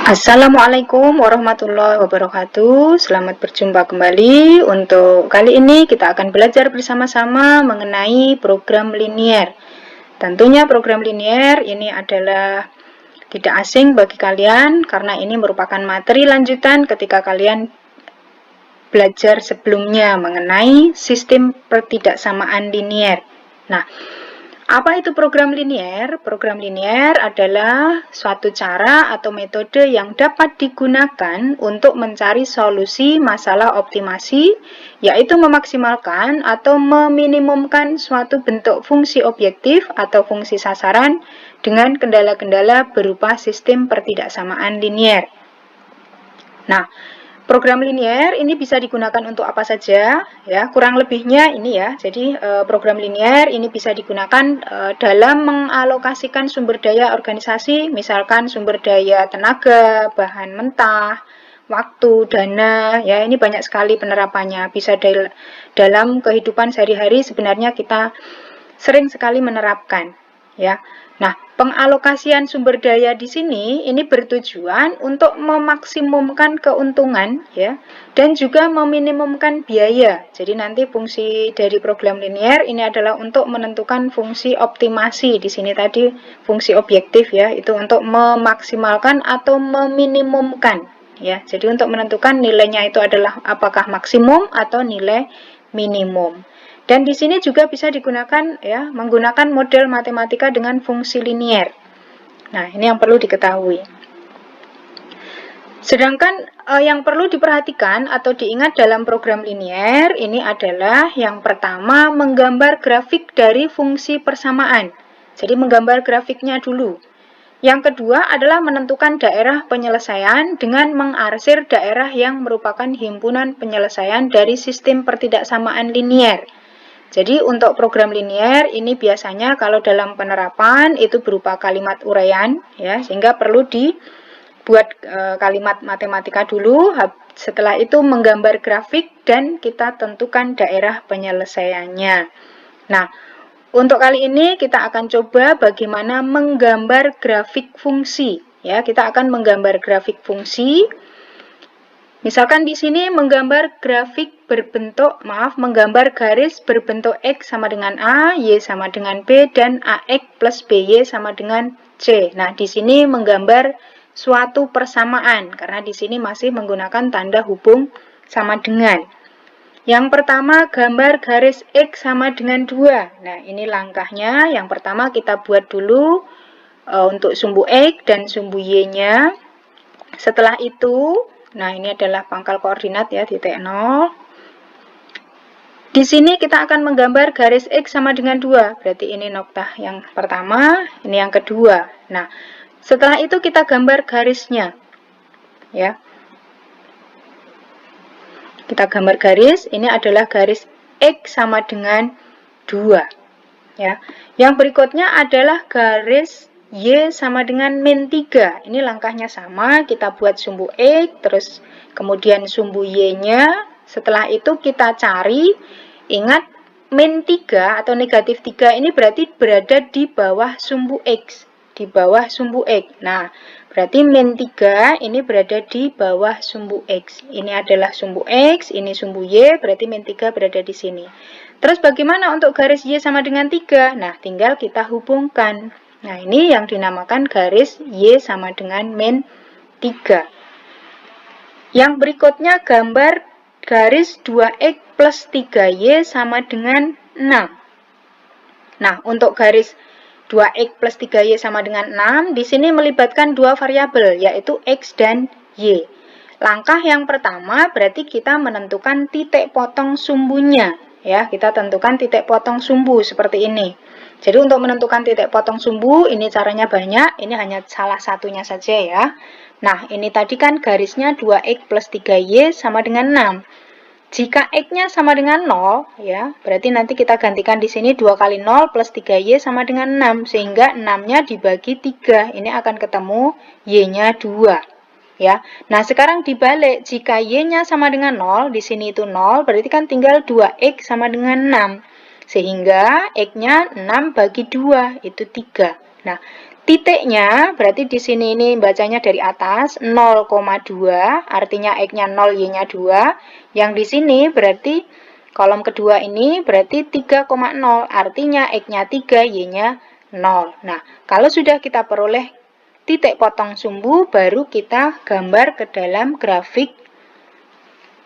Assalamualaikum warahmatullahi wabarakatuh. Selamat berjumpa kembali. Untuk kali ini kita akan belajar bersama-sama mengenai program linier. Tentunya program linier ini adalah tidak asing bagi kalian karena ini merupakan materi lanjutan ketika kalian belajar sebelumnya mengenai sistem pertidaksamaan linier. Nah, apa itu program linier? Program linier adalah suatu cara atau metode yang dapat digunakan untuk mencari solusi masalah optimasi, yaitu memaksimalkan atau meminimumkan suatu bentuk fungsi objektif atau fungsi sasaran dengan kendala-kendala berupa sistem pertidaksamaan linier. Nah, program linier ini bisa digunakan untuk apa saja, ya, kurang lebihnya ini ya. Jadi program linier ini bisa digunakan dalam mengalokasikan sumber daya organisasi, misalkan sumber daya tenaga, bahan mentah, waktu, dana, ya, ini banyak sekali penerapannya. Bisa dalam kehidupan sehari-hari sebenarnya kita sering sekali menerapkan, ya. Nah, pengalokasian sumber daya di sini ini bertujuan untuk memaksimumkan keuntungan, ya, dan juga meminimumkan biaya. Jadi nanti fungsi dari program linier ini adalah untuk menentukan fungsi optimasi. Di sini tadi fungsi objektif, ya, itu untuk memaksimalkan atau meminimumkan, ya. Jadi untuk menentukan nilainya itu adalah apakah maksimum atau nilai minimum. Dan di sini juga bisa digunakan, ya, menggunakan model matematika dengan fungsi linier. Nah, ini yang perlu diketahui. Sedangkan yang perlu diperhatikan atau diingat dalam program linier ini adalah yang pertama menggambar grafik dari fungsi persamaan. Jadi menggambar grafiknya dulu. Yang kedua adalah menentukan daerah penyelesaian dengan mengarsir daerah yang merupakan himpunan penyelesaian dari sistem pertidaksamaan linier. Jadi untuk program linier ini biasanya kalau dalam penerapan itu berupa kalimat uraian, ya, sehingga perlu dibuat kalimat matematika dulu. Setelah itu menggambar grafik dan kita tentukan daerah penyelesaiannya. Nah, untuk kali ini kita akan coba bagaimana menggambar grafik fungsi, ya. Kita akan menggambar grafik fungsi. Misalkan di sini menggambar grafik menggambar garis berbentuk X sama dengan A, Y sama dengan B, dan AX plus BY sama dengan C. Nah, di sini menggambar suatu persamaan, karena di sini masih menggunakan tanda hubung sama dengan. Yang pertama, gambar garis X sama dengan 2. Nah, ini langkahnya. Yang pertama kita buat dulu untuk sumbu X dan sumbu Y-nya. Setelah itu, nah, ini adalah pangkal koordinat, ya, titik 0. Di sini kita akan menggambar garis X sama dengan 2. Berarti ini noktah yang pertama, ini yang kedua. Nah, setelah itu kita gambar garisnya, ya. Kita gambar garis, ini adalah garis X sama dengan 2. Ya. Yang berikutnya adalah garis Y sama dengan min 3. Ini langkahnya sama, kita buat sumbu X, terus kemudian sumbu Y-nya. Setelah itu kita cari, ingat min 3 atau negatif 3 ini berarti berada di bawah sumbu X. Di bawah sumbu X. Nah, berarti min 3 ini berada di bawah sumbu X. Ini adalah sumbu X, ini sumbu Y, berarti min 3 berada di sini. Terus bagaimana untuk garis Y sama dengan 3? Nah, tinggal kita hubungkan. Nah, ini yang dinamakan garis Y sama dengan min 3. Yang berikutnya gambar garis 2X plus 3Y sama dengan 6. Nah, untuk garis 2X plus 3Y sama dengan 6, di sini melibatkan dua variabel, yaitu X dan Y. Langkah yang pertama berarti kita menentukan titik potong sumbunya. Ya, kita tentukan titik potong sumbu seperti ini. Jadi untuk menentukan titik potong sumbu, ini caranya banyak, ini hanya salah satunya saja, ya. Nah, ini tadi kan garisnya 2X plus 3Y sama dengan 6. Jika X-nya sama dengan 0, ya, berarti nanti kita gantikan di sini 2 kali 0 plus 3Y sama dengan 6, sehingga 6-nya dibagi 3, ini akan ketemu Y-nya 2. Ya. Nah, sekarang dibalik, jika Y-nya sama dengan 0, di sini itu 0, berarti kan tinggal 2X sama dengan 6. Sehingga X-nya 6 bagi 2, itu 3. Nah, titiknya berarti di sini ini bacanya dari atas 0,2, artinya X-nya 0, Y-nya 2. Yang di sini berarti kolom kedua ini berarti 3,0, artinya X-nya 3, Y-nya 0. Nah, kalau sudah kita peroleh titik potong sumbu, baru kita gambar ke dalam grafik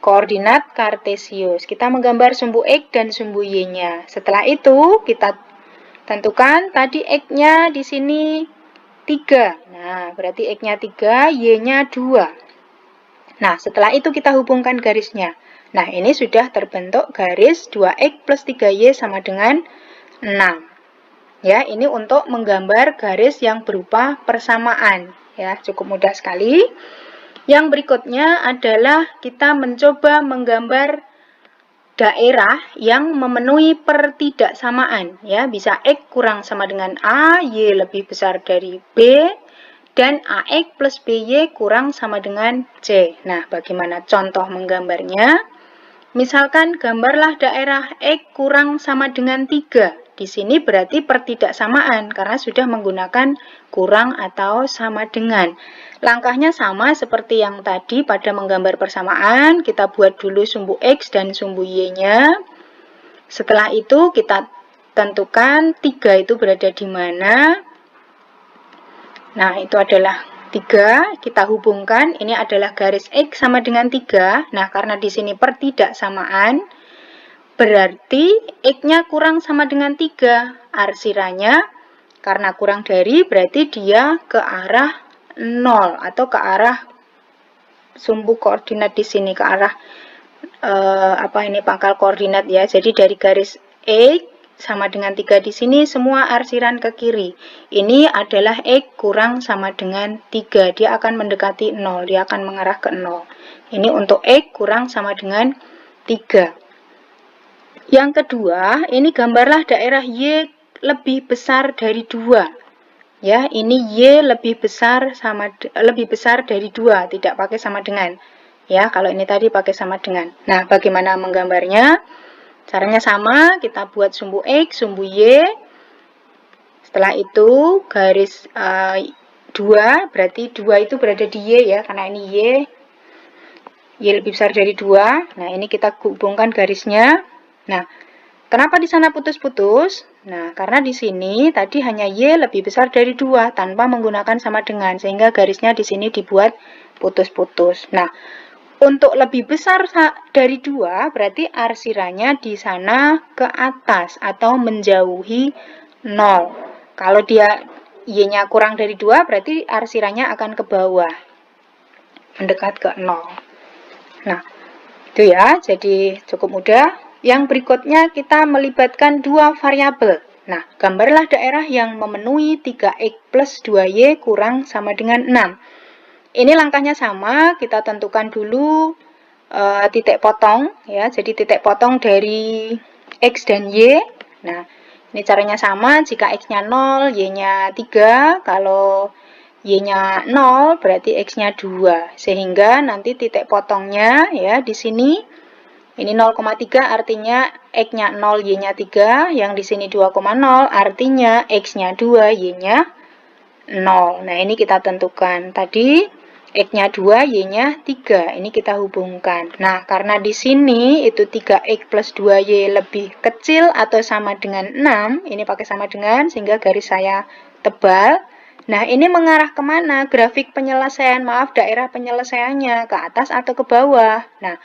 koordinat kartesius. Kita menggambar sumbu X dan sumbu Y-nya. Setelah itu kita tentukan tadi X-nya di sini 3. Nah, berarti X-nya 3, Y-nya 2. Nah, setelah itu kita hubungkan garisnya. Nah, ini sudah terbentuk garis 2X plus 3Y sama dengan 6. Ya, ini untuk menggambar garis yang berupa persamaan. Ya, cukup mudah sekali. Yang berikutnya adalah kita mencoba menggambar daerah yang memenuhi pertidaksamaan, ya, bisa X kurang sama dengan A, Y lebih besar dari B, dan AX plus BY kurang sama dengan C. Nah, bagaimana contoh menggambarnya? Misalkan gambarlah daerah X kurang sama dengan 3. Di sini berarti pertidaksamaan karena sudah menggunakan kurang atau sama dengan. Langkahnya sama seperti yang tadi pada menggambar persamaan, kita buat dulu sumbu X dan sumbu Y-nya. Setelah itu kita tentukan 3 itu berada di mana. Nah, itu adalah 3, kita hubungkan, ini adalah garis X sama dengan 3. Nah, karena di sini pertidaksamaan, berarti X-nya kurang sama dengan 3. Arsiranya, karena kurang dari, berarti dia ke arah 0 atau ke arah sumbu koordinat di sini, ke arah pangkal koordinat ya. Jadi dari garis X sama dengan 3 di sini semua arsiran ke kiri. Ini adalah X kurang sama dengan 3. Dia akan mendekati 0, dia akan mengarah ke 0. Ini untuk X kurang sama dengan 3. Yang kedua, ini gambarlah daerah Y lebih besar dari 2. Ya, ini Y lebih besar dari 2, tidak pakai sama dengan. Ya, kalau ini tadi pakai sama dengan. Nah, bagaimana menggambarnya? Caranya sama, kita buat sumbu X, sumbu Y. Setelah itu garis 2, berarti 2 itu berada di Y ya, karena ini Y lebih besar dari 2. Nah, ini kita hubungkan garisnya. Nah, kenapa di sana putus-putus? Nah, karena di sini tadi hanya Y lebih besar dari 2 tanpa menggunakan sama dengan, sehingga garisnya di sini dibuat putus-putus. Nah, untuk lebih besar dari 2 berarti arsirannya di sana ke atas atau menjauhi 0. Kalau dia Y-nya kurang dari 2 berarti arsirannya akan ke bawah, mendekat ke 0. Nah, itu ya, jadi cukup mudah. Yang berikutnya kita melibatkan dua variabel. Nah, gambarlah daerah yang memenuhi 3X plus 2Y kurang sama dengan 6. Ini langkahnya sama, kita tentukan dulu titik potong, ya. Jadi titik potong dari X dan Y. Nah, ini caranya sama, jika X-nya 0, Y-nya 3, kalau Y-nya 0, berarti X-nya 2. Sehingga nanti titik potongnya, ya, di sini, ini 0,3 artinya X-nya 0, Y-nya 3. Yang di sini 2,0 artinya X-nya 2, Y-nya 0. Nah, ini kita tentukan. Tadi X-nya 2, Y-nya 3. Ini kita hubungkan. Nah, karena di sini itu 3X plus 2Y lebih kecil atau sama dengan 6. Ini pakai sama dengan, sehingga garis saya tebal. Nah, ini mengarah kemana? Grafik penyelesaian, daerah penyelesaiannya. Ke atas atau ke bawah? Nah,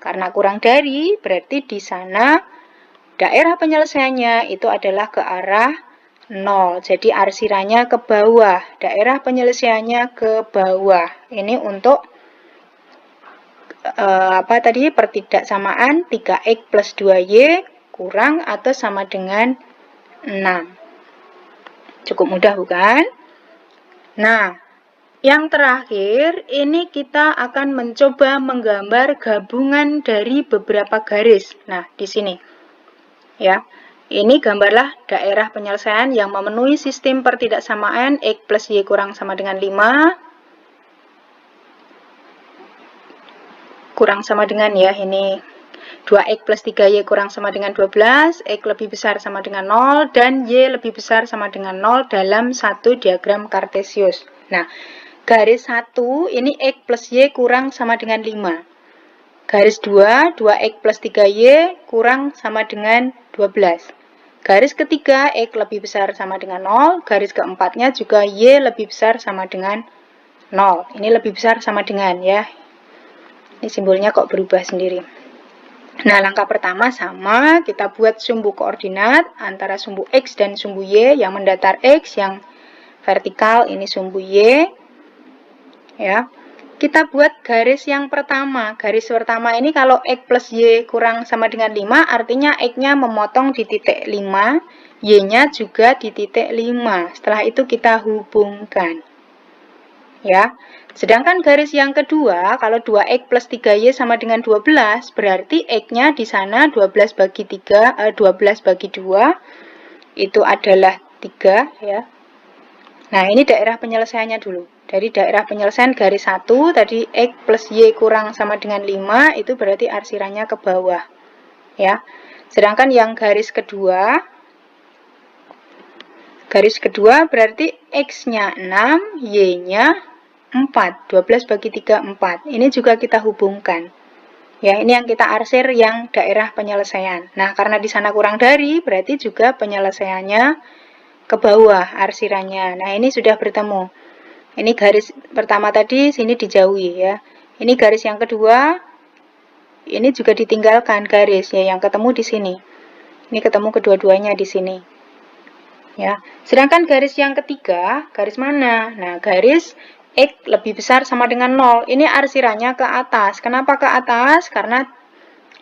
karena kurang dari, berarti di sana daerah penyelesaiannya itu adalah ke arah 0. Jadi arsirannya ke bawah, daerah penyelesaiannya ke bawah. Ini untuk pertidaksamaan 3X plus 2Y kurang atau sama dengan 6. Cukup mudah bukan? Nah, yang terakhir, ini kita akan mencoba menggambar gabungan dari beberapa garis. Nah, di sini. Ya. Ini gambarlah daerah penyelesaian yang memenuhi sistem pertidaksamaan X plus Y kurang sama dengan 5. Kurang sama dengan ya, ini 2X plus 3Y kurang sama dengan 12, X lebih besar sama dengan 0, dan Y lebih besar sama dengan 0 dalam satu diagram kartesius. Nah, garis 1 ini X plus Y kurang sama dengan 5. Garis 2, 2X plus 3Y kurang sama dengan 12. Garis ketiga, X lebih besar sama dengan 0. Garis keempatnya juga Y lebih besar sama dengan 0. Ini lebih besar sama dengan ya. Ini simbolnya kok berubah sendiri. Nah, langkah pertama sama, kita buat sumbu koordinat antara sumbu X dan sumbu Y. Yang mendatar X, yang vertikal ini sumbu Y. Ya. Kita buat garis yang pertama. Garis pertama ini kalau X plus Y kurang sama dengan 5, artinya X-nya memotong di titik 5, Y-nya juga di titik 5. Setelah itu kita hubungkan. Ya. Sedangkan garis yang kedua, kalau 2X plus 3Y sama dengan 12, berarti X-nya di sana 12 bagi 12 bagi 2, itu adalah 3, ya. Nah, ini daerah penyelesaiannya dulu. Dari daerah penyelesaian garis 1, tadi X plus Y kurang sama dengan 5, itu berarti arsirannya ke bawah. Ya. Sedangkan yang garis kedua berarti X-nya 6, Y-nya 4. 12 bagi 3, 4. Ini juga kita hubungkan. Ya, ini yang kita arsir yang daerah penyelesaian. Nah, karena di sana kurang dari, berarti juga penyelesaiannya ke bawah arsirannya. Nah, ini sudah bertemu. Ini garis pertama tadi, sini dijauhi ya. Ini garis yang kedua, ini juga ditinggalkan garis ya, yang ketemu di sini. Ini ketemu kedua-duanya di sini. Ya. Sedangkan garis yang ketiga, garis mana? Nah, garis X lebih besar sama dengan 0. Ini arsirannya ke atas. Kenapa ke atas? Karena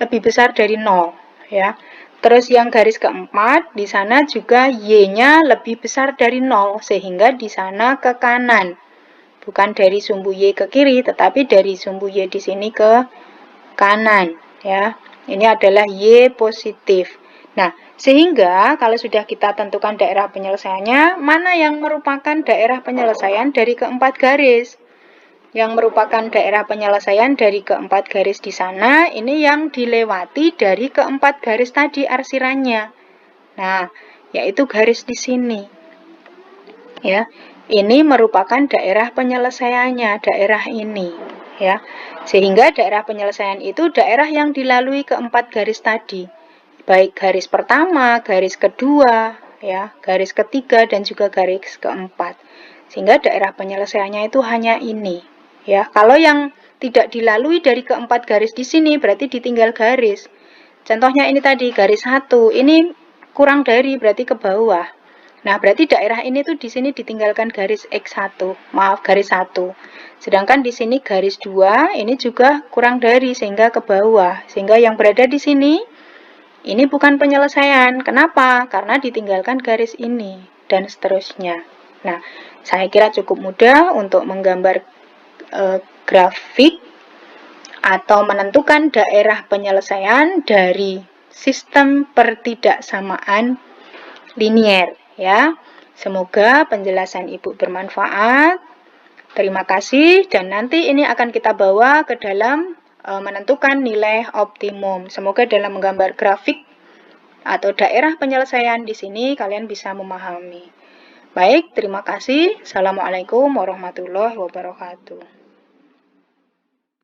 lebih besar dari 0, ya. Terus yang garis keempat, di sana juga Y-nya lebih besar dari 0, sehingga di sana ke kanan. Bukan dari sumbu Y ke kiri, tetapi dari sumbu Y di sini ke kanan. Ya, ini adalah Y positif. Nah, sehingga kalau sudah kita tentukan daerah penyelesaiannya, mana yang merupakan daerah penyelesaian dari keempat garis? Yang merupakan daerah penyelesaian dari keempat garis di sana, ini yang dilewati dari keempat garis tadi arsirannya. Nah, yaitu garis di sini. Ya, ini merupakan daerah penyelesaiannya, daerah ini. Ya, sehingga daerah penyelesaian itu daerah yang dilalui keempat garis tadi, baik garis pertama, garis kedua, ya, garis ketiga, dan juga garis keempat. Sehingga daerah penyelesaiannya itu hanya ini. Ya, kalau yang tidak dilalui dari keempat garis di sini berarti ditinggal garis. Contohnya ini tadi garis 1, ini kurang dari berarti ke bawah. Nah, berarti daerah ini tuh di sini ditinggalkan garis X1, maaf garis 1. Sedangkan di sini garis 2 ini juga kurang dari sehingga ke bawah. Sehingga yang berada di sini ini bukan penyelesaian. Kenapa? Karena ditinggalkan garis ini dan seterusnya. Nah, saya kira cukup mudah untuk menggambar grafik atau menentukan daerah penyelesaian dari sistem pertidaksamaan linier ya. Semoga penjelasan Ibu bermanfaat. Terima kasih, dan nanti ini akan kita bawa ke dalam menentukan nilai optimum. Semoga dalam menggambar grafik atau daerah penyelesaian di sini kalian bisa memahami. Baik, terima kasih. Assalamualaikum warahmatullahi wabarakatuh.